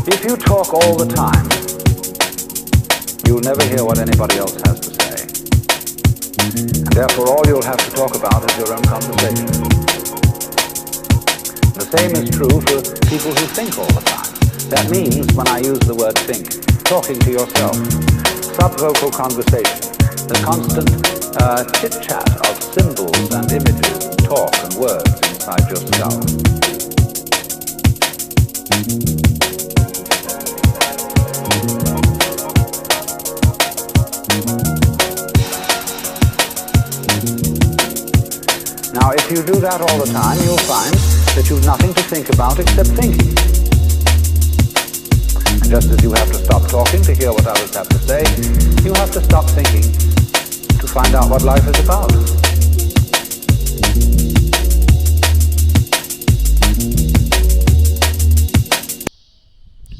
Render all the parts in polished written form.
If you talk all the time, you'll never hear what anybody else has to say. And therefore all you'll have to talk about is your own conversation. The same is true for people who think all the time. That means, when I use the word think, talking to yourself, subvocal conversation, the constant chit-chat of symbols and images and talk and words inside your skull. Now, if you do that all the time, you'll find that you've nothing to think about except thinking. And just as you have to stop talking to hear what others have to say, you have to stop thinking to find out what life is about.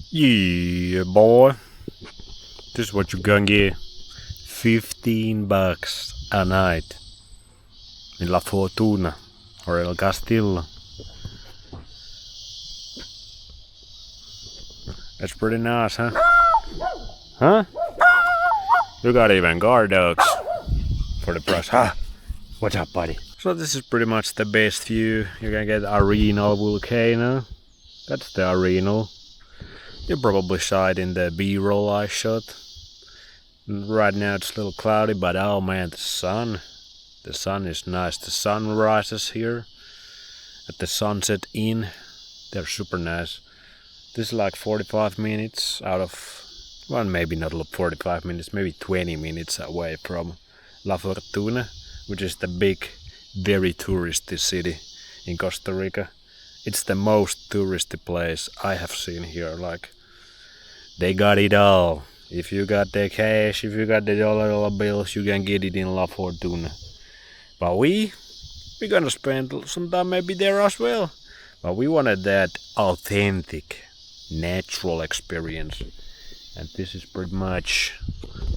Yeah, boy. This is what you gonna get. $15 a night in La Fortuna or El Castillo. That's pretty nice, huh? Huh? You got even guard dogs for the price, huh? What's up, buddy? So this is pretty much the best view. You can get Arenal volcano. That's the Arenal. You probably saw it in the B-roll I shot. Right now it's a little cloudy, but oh man, the sun is nice. The sun rises here at the Sunset Inn. They're super nice. This is like 45 minutes out of, well, maybe not 45 minutes, maybe 20 minutes away from La Fortuna, which is the big, very touristy city in Costa Rica. It's the most touristy place I have seen here. Like, they got it all. If you got the cash, if you got the dollar bills, you can get it in La Fortuna. But we're gonna spend some time maybe there as well. But we wanted that authentic, natural experience. And this is pretty much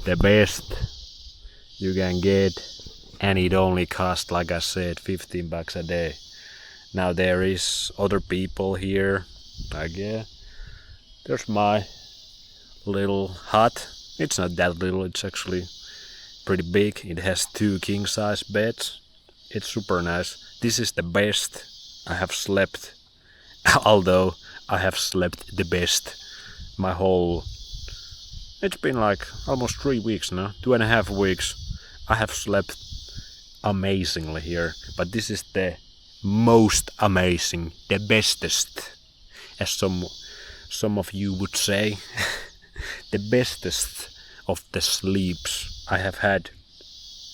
the best you can get. And it only costs, like I said, $15 a day. Now there is other people here. Like, yeah, there's my little hut. It's not that little, it's actually pretty big. It has 2 king-size beds. It's super nice. This is the best I have slept, although I have slept the best my whole, it's been like almost 3 weeks now, 2.5 weeks. I have slept amazingly here, but this is the most amazing, the bestest, as some of you would say. The bestest of the sleeps I have had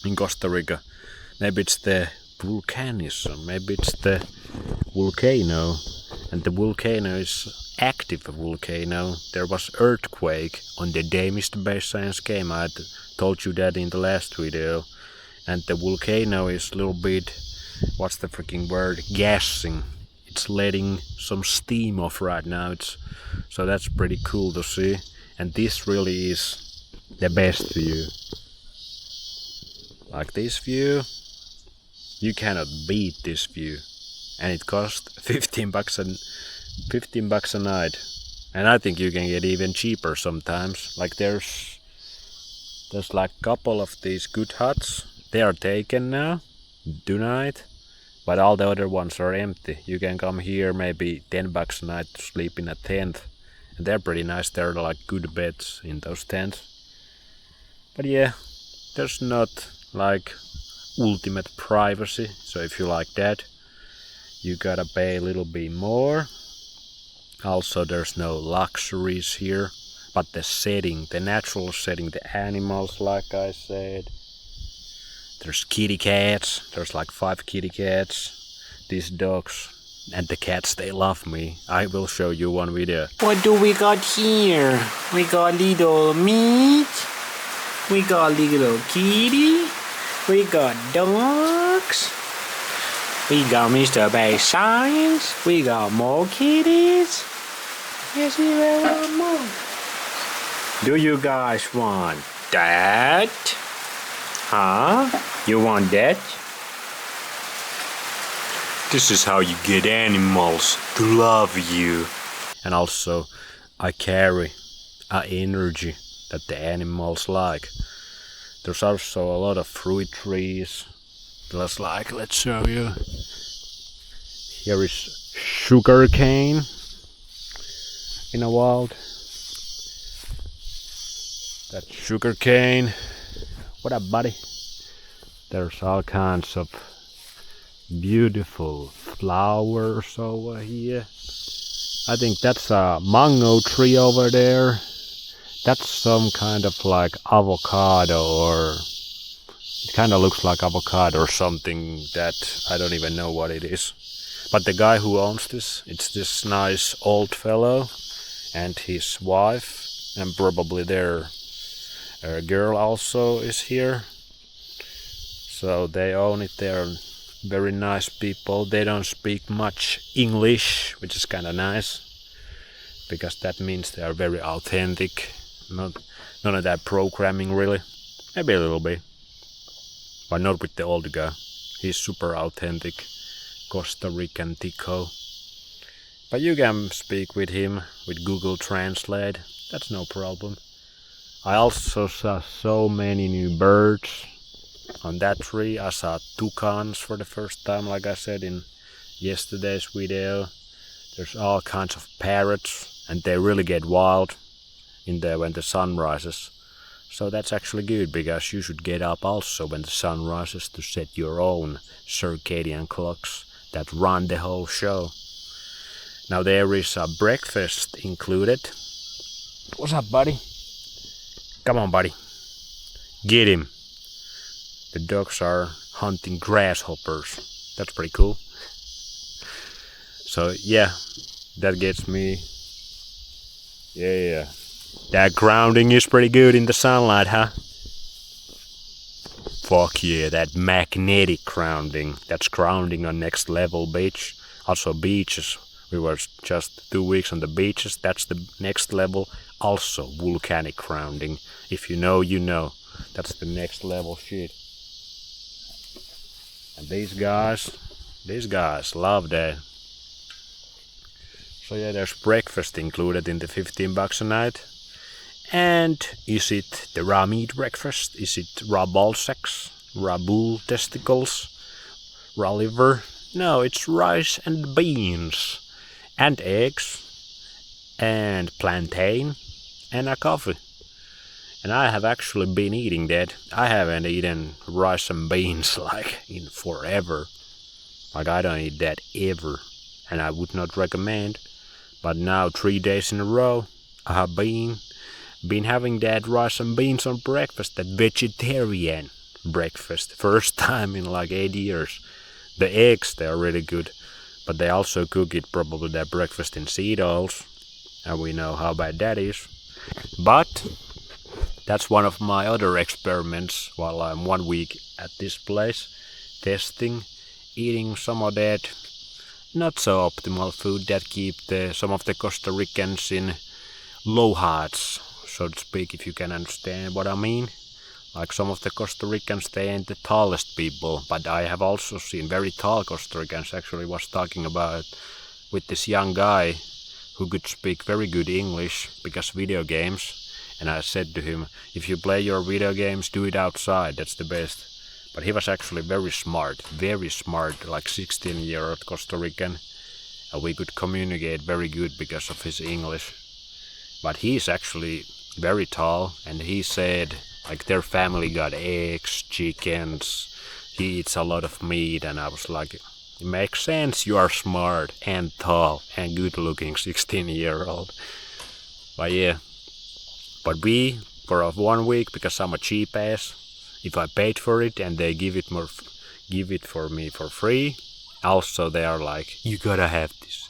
in Costa Rica. Maybe it's the volcanism, maybe it's the volcano, and the volcano is active volcano. There was earthquake on the day Mr. Base Science came. I told you that in the last video. And the volcano is a little bit, what's the freaking word, gassing. It's letting some steam off right now. So that's pretty cool to see. And this really is the best view. Like this view, you cannot beat this view. And it costs $15 a night. And I think you can get even cheaper sometimes. Like there's like a couple of these good huts. They are taken now, tonight. But all the other ones are empty. You can come here maybe $10 a night to sleep in a tent. And they're pretty nice. They're like good beds in those tents. But yeah, there's not like ultimate privacy. So if you like that, you gotta pay a little bit more. Also, there's no luxuries here. But the setting, the natural setting, the animals, like I said. There's kitty cats. There's like 5 kitty cats. These dogs and the cats, they love me. I will show you one video. What do we got here? We got little meat. We got little kitty. We got dogs. We got Mr. Base Science. We got more kitties. Yes, we got more. Do you guys want that? Huh? You want that? This is how you get animals to love you. And also, I carry an energy that the animals like. There's also a lot of fruit trees. Let's show you. Here is sugar cane in a wild. That's sugar cane. What up, buddy? There's all kinds of beautiful flowers over here. I think that's a mango tree over there. That's some kind of like avocado, or it kind of looks like avocado or something that I don't even know what it is. But the guy who owns this, it's this nice old fellow and his wife, and probably their girl also is here. So they own it. They're very nice people. They don't speak much English, which is kind of nice, because that means they are very authentic. None of that programming really. Maybe a little bit, but not with the old guy. He's super authentic, Costa Rican tico. But you can speak with him with Google Translate. That's no problem. I also saw so many new birds on that tree. I saw toucans for the first time, like I said in yesterday's video. There's all kinds of parrots, and they really get wild in there when the sun rises. So that's actually good, because you should get up also when the sun rises to set your own circadian clocks that run the whole show. Now there is a breakfast included. What's up, buddy? Come on, buddy. Get him. The dogs are hunting grasshoppers. That's pretty cool. So yeah, that gets me. Yeah. That grounding is pretty good in the sunlight, huh? Fuck yeah, that magnetic grounding. That's grounding on next level, bitch. Also beaches. We were just 2 weeks on the beaches. That's the next level. Also volcanic grounding. If you know, you know. That's the next level shit. And these guys love that. So yeah, there's breakfast included in the $15 a night. And is it the raw meat breakfast? Is it raw ball sacks? Raw bull testicles? Raw liver? No, it's rice and beans. And eggs. And plantain. And a coffee. And I have actually been eating that. I haven't eaten rice and beans like in forever. Like I don't eat that ever. And I would not recommend. But now 3 days in a row I have been having that rice and beans on breakfast, that vegetarian breakfast. First time in like 8 years. The eggs, they are really good, but they also cook it probably their breakfast in seed oils, and we know how bad that is. But that's one of my other experiments while I'm 1 week at this place, testing, eating some of that not so optimal food that keep some of the Costa Ricans in low hearts, so to speak, if you can understand what I mean. Like some of the Costa Ricans, they ain't the tallest people, but I have also seen very tall Costa Ricans. Actually was talking about with this young guy who could speak very good English because video games, and I said to him, if you play your video games, do it outside, that's the best. But he was actually very smart, like 16-year-old Costa Rican, and we could communicate very good because of his English. But he's actually very tall, and he said like their family got eggs, chickens, he eats a lot of meat, and I was like, it makes sense, you are smart and tall and good looking 16-year-old. But yeah, but we, for 1 week, because I'm a cheap ass, if I paid for it and they give it for me for free, also they are like, you gotta have this.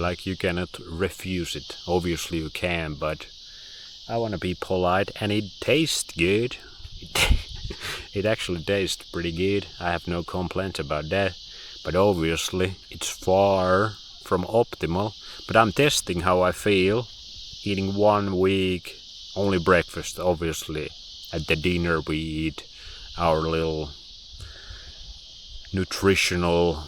Like you cannot refuse it. Obviously you can, but I wanna be polite, and it tastes good. It actually tastes pretty good. I have no complaints about that. But obviously it's far from optimal. But I'm testing how I feel eating 1 week only breakfast. Obviously at the dinner we eat our little nutritional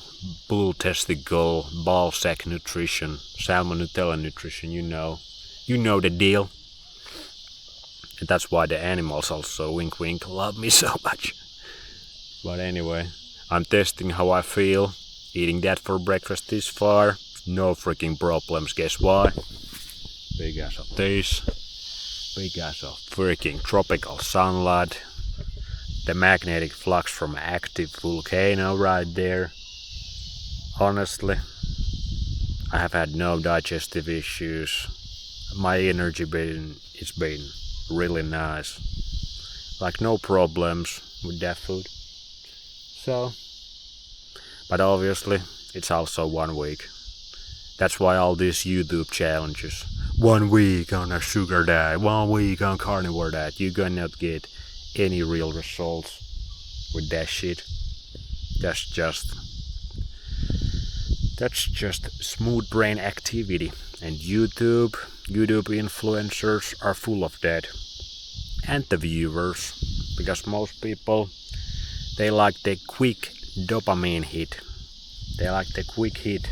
bull testicle ball sack nutrition, salmon Nutella nutrition, you know. You know the deal. And that's why the animals also, wink wink, love me so much. But anyway, I'm testing how I feel. Eating that for breakfast this far. No freaking problems. Guess why? Because of this. Because of freaking tropical sunlight. The magnetic flux from active volcano right there. Honestly, I have had no digestive issues. My energy it's been really nice. Like no problems with that food. So, but obviously it's also 1 week. That's why all these YouTube challenges. 1 week on a sugar diet, 1 week on carnivore diet. You're gonna not get any real results with that shit. That's just smooth brain activity. And YouTube influencers are full of that. And the viewers. Because most people, they like the quick dopamine hit. They like the quick hit.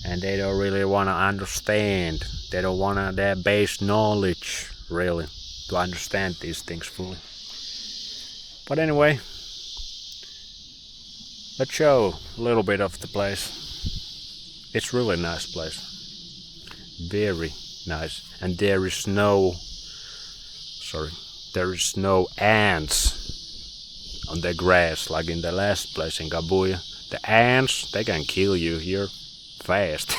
And they don't really want to understand. They don't want their base knowledge, really, to understand these things fully. But anyway, let's show a little bit of the place. It's really nice place. Very nice. And there is no ants on the grass like in the last place in Gabuya. The ants, they can kill you here fast.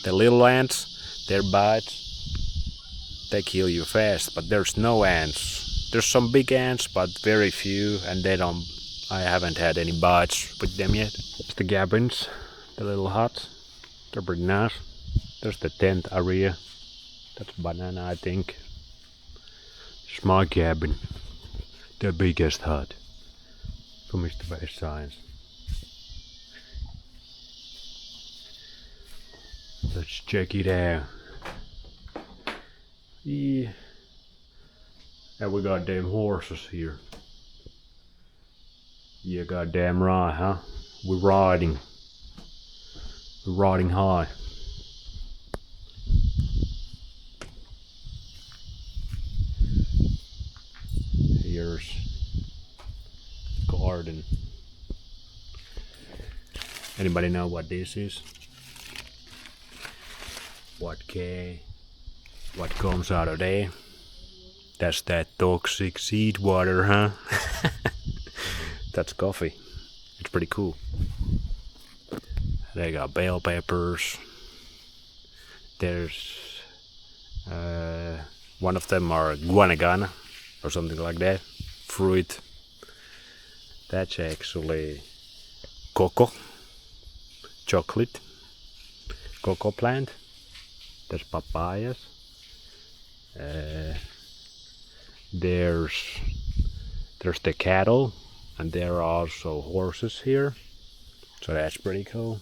The little ants, their bites, they kill you fast, but there's no ants. There's some big ants, but very few, and I haven't had any bites with them yet. It's the cabins, the little huts. They're pretty nice. There's the tent area. That's banana, I think. It's my cabin. The biggest hut. From Mr. Base Science. Let's check it out. Yeah. And we got damn horses here. Yeah, goddamn right, huh? We're riding. We're riding high. Here's the garden. Anybody know what this is? What comes out of there? That's that toxic seed water, huh? That's coffee. It's pretty cool. They got bell peppers. There's one of them are guanagana or something like that. Fruit. That's actually cocoa. Chocolate. Cocoa plant. There's papayas. There's the cattle, and there are also horses here, so that's pretty cool.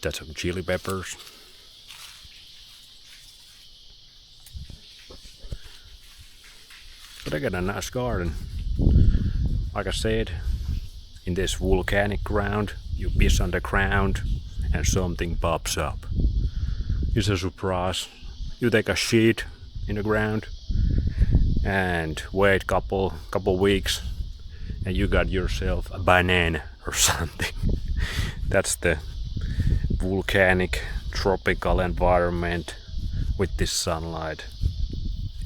That's some chili peppers. But I got a nice garden. Like I said, in this volcanic ground, you piss on the ground and something pops up. It's a surprise. You take a shit in the ground and wait couple weeks and you got yourself a banana or something. That's the volcanic tropical environment with this sunlight.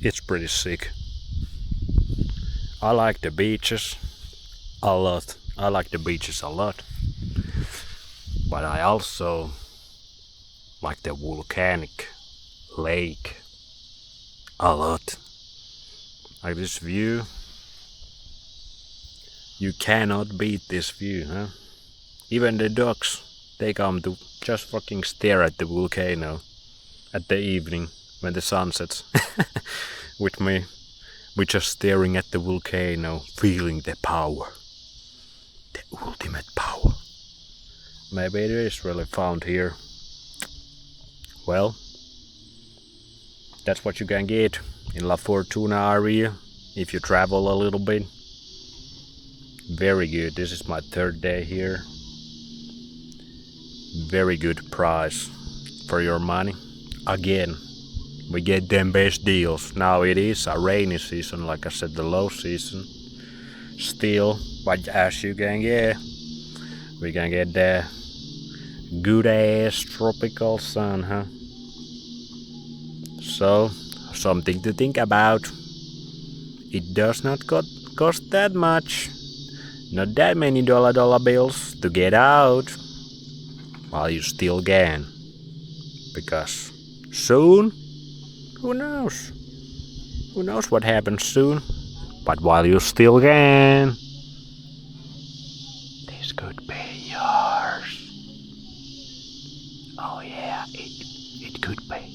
It's pretty sick. I like the beaches a lot. I like the beaches a lot. But I also like the volcanic lake a lot. Like this view. You cannot beat this view, huh? Even the ducks, they come to just fucking stare at the volcano at the evening when the sun sets. With me, we're just staring at the volcano, feeling the power. The ultimate power. Maybe it is really found here. Well, that's what you can get in La Fortuna area if you travel a little bit. Very good. This is my third day here. very good price for your money. Again, we get them best deals. Now it is a rainy season, like I said, the low season still, but as you can get, we can get the good ass tropical sun, huh? So, something to think about. It does not cost that much, not that many dollar bills to get out while you still can. Because soon, who knows? Who knows what happens soon? But while you still can, this could be yours. Oh yeah, it could be.